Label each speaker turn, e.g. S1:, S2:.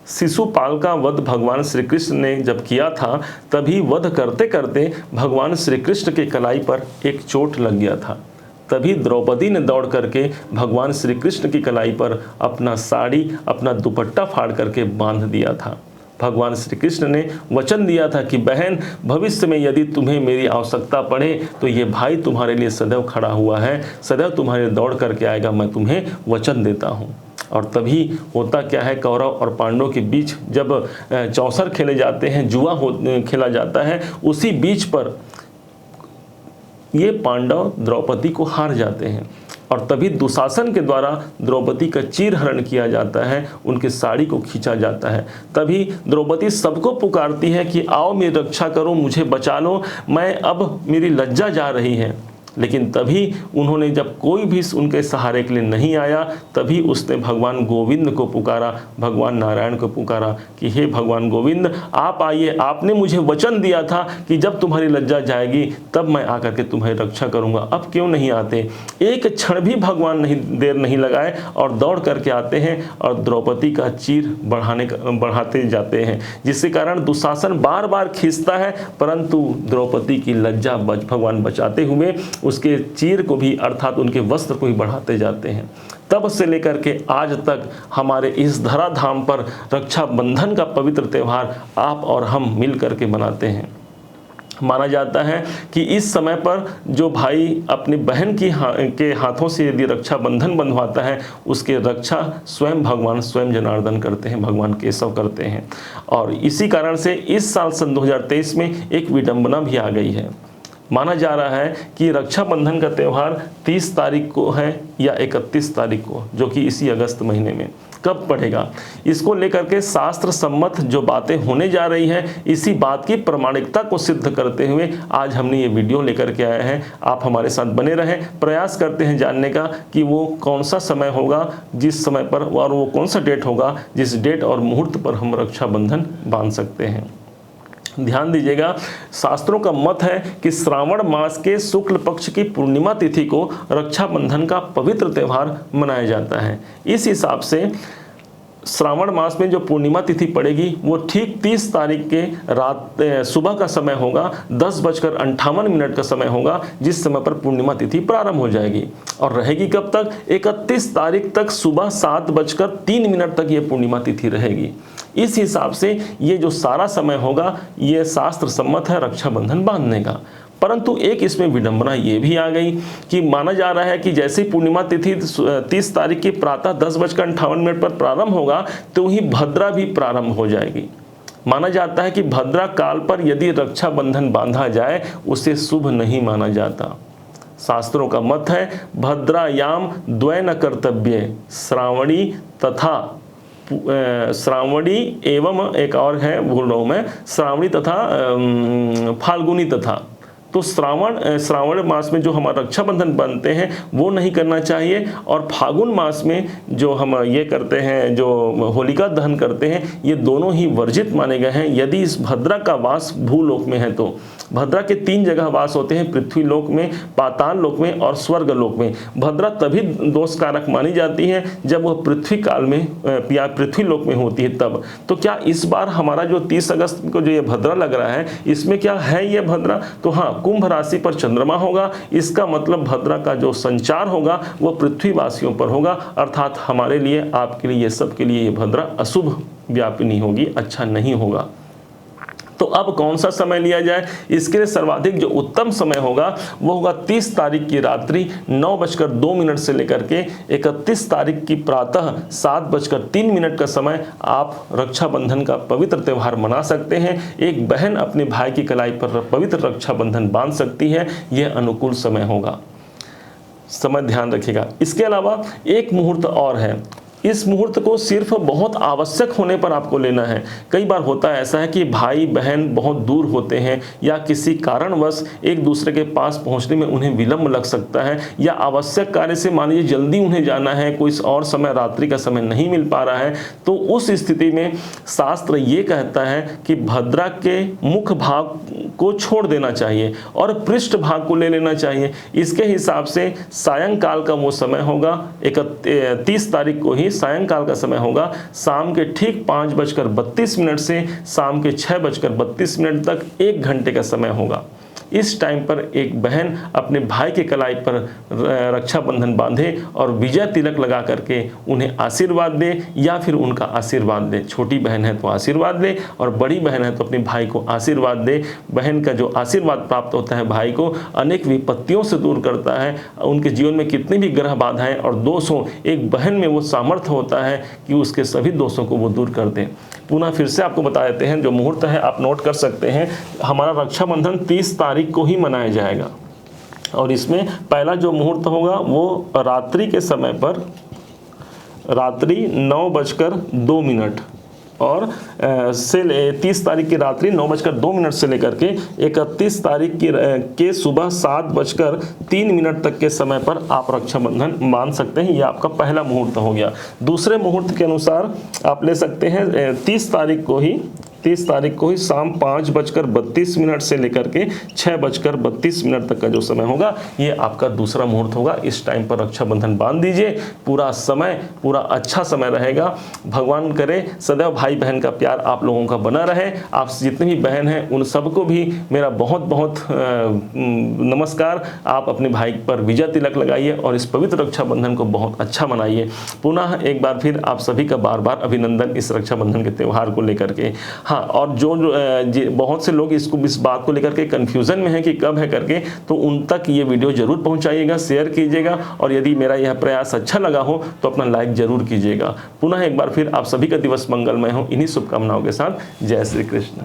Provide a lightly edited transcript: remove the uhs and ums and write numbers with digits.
S1: शिशुपाल का वध भगवान श्री कृष्ण ने जब किया था, तभी वध करते करते भगवान श्री कृष्ण के कलाई पर एक चोट लग गया था। तभी द्रौपदी ने दौड़ करके भगवान श्री कृष्ण की कलाई पर अपना साड़ी, अपना दुपट्टा फाड़ करके बांध दिया था। भगवान श्री कृष्ण ने वचन दिया था कि बहन, भविष्य में यदि तुम्हें मेरी आवश्यकता पड़े तो ये भाई तुम्हारे लिए सदैव खड़ा हुआ है, सदैव तुम्हारे दौड़ करके आएगा, मैं तुम्हें वचन देता हूँ। और तभी होता क्या है, कौरव और पांडवों के बीच जब चौसर खेले जाते हैं, जुआ खेला जाता है, उसी बीच पर ये पांडव द्रौपदी को हार जाते हैं और तभी दुशासन के द्वारा द्रौपदी का चीरहरण किया जाता है, उनकी साड़ी को खींचा जाता है। तभी द्रौपदी सबको पुकारती है कि आओ मेरी रक्षा करो, मुझे बचा लो, मैं अब मेरी लज्जा जा रही है। लेकिन तभी उन्होंने, जब कोई भी उनके सहारे के लिए नहीं आया, तभी उसने भगवान गोविंद को पुकारा, भगवान नारायण को पुकारा कि हे भगवान गोविंद, आप आइए, आपने मुझे वचन दिया था कि जब तुम्हारी लज्जा जाएगी तब मैं आकर के तुम्हारी रक्षा करूंगा, अब क्यों नहीं आते। एक क्षण भी भगवान देर नहीं लगाए और दौड़ करके आते हैं और द्रौपदी का चीर बढ़ाते जाते हैं, जिसके कारण दुशासन बार बार खींचता है, परंतु द्रौपदी की लज्जा भगवान बचाते हुए उसके चीर को भी, अर्थात उनके वस्त्र को भी बढ़ाते जाते हैं। तब से लेकर के आज तक हमारे इस धराधाम पर रक्षाबंधन का पवित्र त्यौहार आप और हम मिल करके मनाते हैं। माना जाता है कि इस समय पर जो भाई अपनी बहन के हाथों से यदि रक्षाबंधन बंधवाता है, उसके रक्षा स्वयं भगवान स्वयं जनार्दन करते हैं, भगवान केशव करते हैं। और इसी कारण से इस साल सन 2023 में एक विडंबना भी आ गई है। माना जा रहा है कि रक्षाबंधन का त्यौहार 30 तारीख को है या 31 तारीख को, जो कि इसी अगस्त महीने में कब पड़ेगा, इसको लेकर के शास्त्र सम्मत जो बातें होने जा रही हैं, इसी बात की प्रामाणिकता को सिद्ध करते हुए आज हमने ये वीडियो लेकर के आए हैं। आप हमारे साथ बने रहें, प्रयास करते हैं जानने का कि वो कौन सा समय होगा जिस समय पर, और वो कौन सा डेट होगा जिस डेट और मुहूर्त पर हम रक्षाबंधन बांध सकते हैं। ध्यान दीजिएगा, शास्त्रों का मत है कि श्रावण मास के शुक्ल पक्ष की पूर्णिमा तिथि को रक्षाबंधन का पवित्र त्यौहार मनाया जाता है। इस हिसाब से श्रावण मास में जो पूर्णिमा तिथि पड़ेगी वो ठीक 30 तारीख के सुबह का समय होगा, 10:58 का समय होगा, जिस समय पर पूर्णिमा तिथि प्रारंभ हो जाएगी और रहेगी कब तक, 31 तारीख तक सुबह 7:03 तक ये पूर्णिमा तिथि रहेगी। इस हिसाब से ये जो सारा समय होगा ये शास्त्र सम्मत है रक्षाबंधन बांधने का। परंतु एक इसमें विडंबना ये भी आ गई कि माना जा रहा है कि जैसे ही पूर्णिमा तिथि 30 तारीख की प्रातः 10:58 पर प्रारंभ होगा तो ही भद्रा भी प्रारंभ हो जाएगी। माना जाता है कि भद्रा काल पर यदि रक्षाबंधन बांधा जाए उसे शुभ नहीं माना जाता। शास्त्रों का मत है भद्रायाम द्वैन कर्तव्य, श्रावणी तथा श्रावणी एवं एक और है, भूल रहा हूँ मैं, श्रावणी तथा फाल्गुनी तथा। तो श्रावण मास में जो हमारा रक्षाबंधन बनते हैं वो नहीं करना चाहिए, और फागुन मास में जो हम ये करते हैं, जो होलिका दहन करते हैं, ये दोनों ही वर्जित माने गए हैं। यदि इस भद्रा का वास भूलोक में है तो भद्रा के 3 जगह वास होते हैं, पृथ्वी लोक में, पाताल लोक में और स्वर्ग लोक में। भद्रा तभी दोष कारक मानी जाती है जब वह पृथ्वी काल में या पृथ्वी लोक में होती है तब। तो क्या इस बार हमारा जो 30 अगस्त को जो ये भद्रा लग रहा है, इसमें क्या है ये भद्रा? तो हाँ, कुंभ राशि पर चंद्रमा होगा, इसका मतलब भद्रा का जो संचार होगा वो पृथ्वीवासियों पर होगा, अर्थात हमारे लिए, आपके लिए, ये सब के लिए ये भद्रा अशुभ व्यापिनी होगी, अच्छा नहीं होगा। तो अब कौन सा समय लिया जाए? इसके लिए सर्वाधिक जो उत्तम समय होगा वो होगा 30 तारीख की रात्रि 9:02 से लेकर के 31 तारीख की प्रातः 7:03 का समय आप रक्षाबंधन का पवित्र त्यौहार मना सकते हैं। एक बहन अपने भाई की कलाई पर पवित्र रक्षाबंधन बांध सकती है, यह अनुकूल समय होगा, समय ध्यान रखिएगा। इसके अलावा एक मुहूर्त और है, इस मुहूर्त को सिर्फ बहुत आवश्यक होने पर आपको लेना है। कई बार होता है ऐसा है कि भाई बहन बहुत दूर होते हैं या किसी कारणवश एक दूसरे के पास पहुंचने में उन्हें विलंब लग सकता है, या आवश्यक कार्य से मान लीजिए जल्दी उन्हें जाना है, कोई और समय, रात्रि का समय नहीं मिल पा रहा है, तो उस स्थिति में शास्त्र ये कहता है कि भद्रा के मुख भाग को छोड़ देना चाहिए और पृष्ठ भाग को ले लेना चाहिए। इसके हिसाब से सायंकाल का वो समय होगा 31 तारीख को ही सायंकाल का समय होगा, शाम के ठीक 5:32 से शाम के 6:32 तक 1 घंटे का समय होगा। इस टाइम पर एक बहन अपने भाई के कलाई पर रक्षाबंधन बांधे और विजय तिलक लगा करके उन्हें आशीर्वाद दे या फिर उनका आशीर्वाद दे। छोटी बहन है तो आशीर्वाद दे और बड़ी बहन है तो अपने भाई को आशीर्वाद दे। बहन का जो आशीर्वाद प्राप्त होता है भाई को अनेक विपत्तियों से दूर करता है। उनके जीवन में कितनी भी ग्रह बाधाएं और दोष हों, एक बहन में वो सामर्थ्य होता है कि उसके सभी दोषों को वो दूर कर दे। पुनः फिर से आपको बता देते हैं, जो मुहूर्त है आप नोट कर सकते हैं। हमारा रक्षाबंधन 30 तारीख को ही मनाया जाएगा और इसमें पहला जो मुहूर्त होगा वो रात्रि के समय पर, रात्रि 9:02 और से 30 तारीख की रात्रि 9:02 से लेकर के 31 तारीख के सुबह 7:03 तक के समय पर आप रक्षाबंधन बांध सकते हैं। यह आपका पहला मुहूर्त हो गया। दूसरे मुहूर्त के अनुसार आप ले सकते हैं 30 तारीख को ही शाम 5:32 से लेकर के 6:32 तक का जो समय होगा ये आपका दूसरा मुहूर्त होगा। इस टाइम पर रक्षाबंधन बांध दीजिए। पूरा समय पूरा अच्छा समय रहेगा। भगवान करे सदैव भाई बहन का प्यार आप लोगों का बना रहे। आप जितने भी बहन हैं उन सबको भी मेरा बहुत बहुत नमस्कार। आप अपने भाई पर विजय तिलक लगाइए और इस पवित्र रक्षाबंधन को बहुत अच्छा मनाइए। पुनः एक बार फिर आप सभी का बार बार अभिनंदन इस रक्षाबंधन के त्यौहार को लेकर के। हाँ, और जो बहुत से लोग इस बात को लेकर के कंफ्यूजन में है कि कब है करके, तो उन तक ये वीडियो जरूर पहुंचाइएगा, शेयर कीजिएगा और यदि मेरा यह प्रयास अच्छा लगा हो तो अपना लाइक जरूर कीजिएगा। पुनः एक बार फिर आप सभी का दिवस मंगलमय हो। इन्हीं शुभकामनाओं के साथ जय श्री कृष्ण।